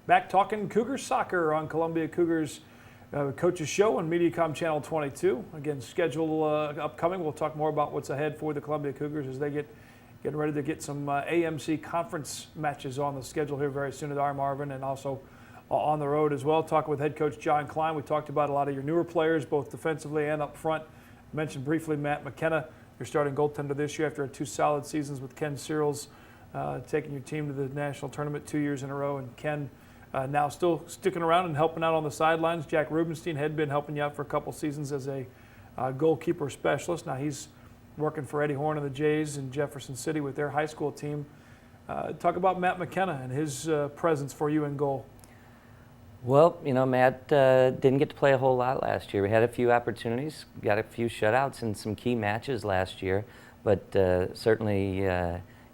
Back talking Cougar soccer on Columbia Cougars Coaches Show on Mediacom Channel 22. Again, schedule upcoming. We'll talk more about what's ahead for the Columbia Cougars as they getting ready to get some AMC conference matches on the schedule here very soon at R. Marvin, and also on the road as well. Talking with head coach John Klein. We talked about a lot of your newer players, both defensively and up front. Mentioned briefly Matt McKenna, your starting goaltender this year after 2 solid seasons with Ken Searles, taking your team to the national tournament 2 years in a row. And Ken now still sticking around and helping out on the sidelines. Jack Rubenstein had been helping you out for a couple seasons as a goalkeeper specialist. Now he's working for Eddie Horn and the Jays in Jefferson City with their high school team. Talk about Matt McKenna and his presence for you in goal. Well, you know, Matt didn't get to play a whole lot last year. We had a few opportunities, got a few shutouts in some key matches last year, but certainly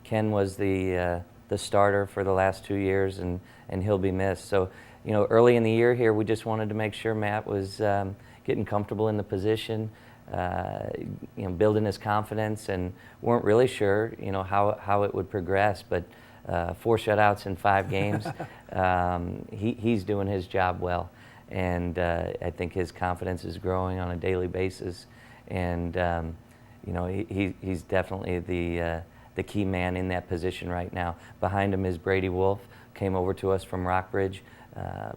Ken was the starter for the last 2 years, and he'll be missed. So, you know, early in the year here, we just wanted to make sure Matt was getting comfortable in the position, you know, building his confidence, and weren't really sure, you know, how it would progress, but 4 shutouts in 5 games. He's doing his job well, and I think his confidence is growing on a daily basis, and you know, he's definitely the key man in that position right now. Behind him is Brady Wolf, came over to us from Rockbridge.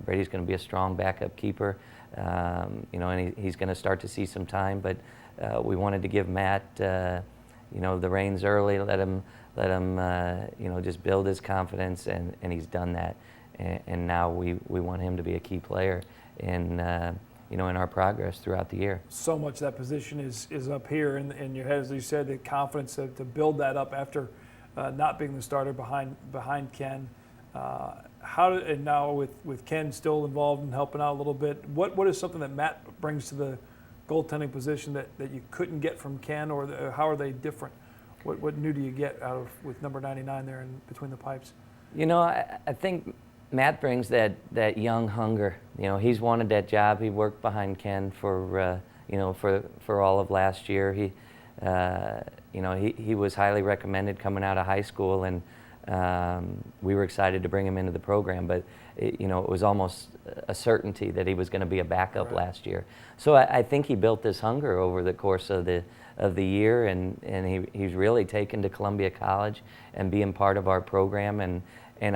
Brady's going to be a strong backup keeper, you know, and he's going to start to see some time, but we wanted to give Matt you know, the reins early, let him you know, just build his confidence, and he's done that. And now we want him to be a key player in you know, in our progress throughout the year. So much that position is up here in your head, as you said, the confidence to build that up after not being the starter behind Ken. And now with Ken still involved and helping out a little bit, what is something that Matt brings to the goaltending position that you couldn't get from Ken, or how are they different? What new do you get out of with number 99 there in between the pipes? You know, I think Matt brings that young hunger. You know, he's wanted that job. He worked behind Ken for you know, for all of last year. He you know, he was highly recommended coming out of high school, and we were excited to bring him into the program, but you know, it was almost a certainty that he was going to be a backup last year. So I think he built this hunger over the course of the year, and he's really taken to Columbia College and being part of our program, and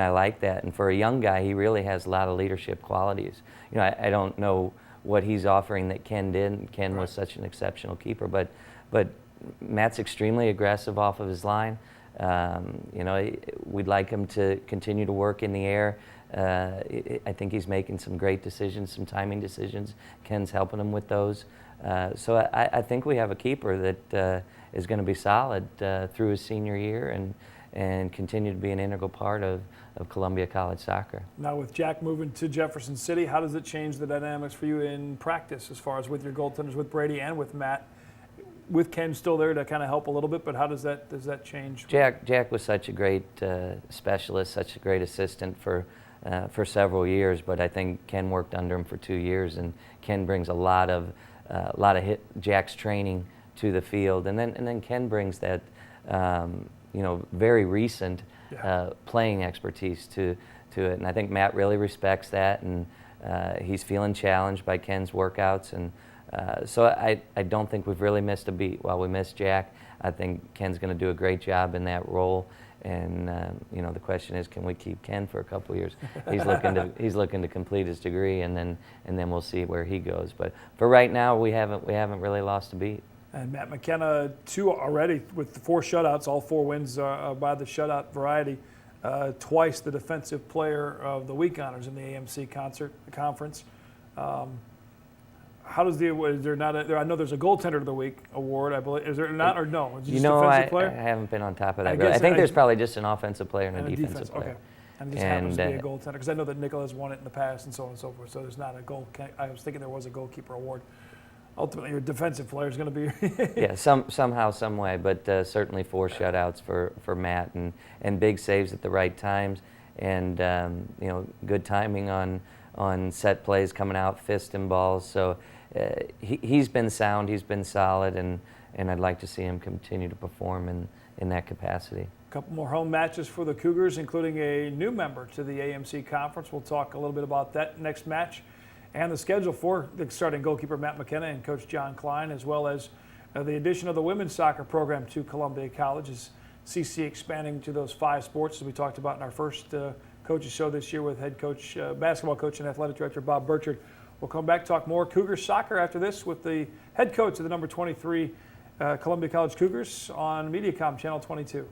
I like that. And for a young guy, he really has a lot of leadership qualities. You know, I don't know what he's offering that Ken didn't. Ken was such an exceptional keeper, but Matt's extremely aggressive off of his line. You know, we'd like him to continue to work in the air. I think he's making some great decisions, some timing decisions. Ken's helping him with those. So I think we have a keeper that is going to be solid through his senior year and continue to be an integral part of Columbia College soccer. Now with Jack moving to Jefferson City, how does it change the dynamics for you in practice as far as with your goaltenders, with Brady and with Matt? With Ken still there to kind of help a little bit, but how does that change? Jack was such a great specialist, such a great assistant for several years, but I think Ken worked under him for 2 years, and Ken brings a lot of Jack's training to the field, and then Ken brings that you know, very recent playing expertise to it, and I think Matt really respects that, and he's feeling challenged by Ken's workouts, and so I don't think we've really missed a beat. While we missed Jack, I think Ken's going to do a great job in that role. And you know, the question is, can we keep Ken for a couple of years? He's looking to complete his degree, and then we'll see where he goes. But for right now, we haven't really lost a beat. And Matt McKenna, 2 already with the 4 shutouts, all 4 wins by the shutout variety. Twice the Defensive Player of the Week honors in the AMC conference. How does is there not I know there's a Goaltender of the Week award, I believe. Is there not, or no? You know, I haven't been on top of that. I think there's probably just an offensive player and a defensive player. Okay. And this happens to be a goaltender, because I know that Nicholas won it in the past and so on and so forth. So there's not a goal. I was thinking there was a goalkeeper award. Ultimately, your defensive player is going to be. Yeah, somehow, some way, but certainly 4 shutouts for Matt, and big saves at the right times, and you know, good timing on set plays coming out, fist and balls. So he's been sound, he's been solid, and I'd like to see him continue to perform in that capacity. A couple more home matches for the Cougars, including a new member to the AMC Conference. We'll talk a little bit about that next match and the schedule for the starting goalkeeper Matt McKenna and Coach John Klein, as well as the addition of the women's soccer program to Columbia College, as CC expanding to those 5 sports, as we talked about in our first coaches show this year with head coach, basketball coach and athletic director Bob Burchard. We'll come back, talk more Cougar soccer after this with the head coach of the number 23 Columbia College Cougars on Mediacom Channel 22.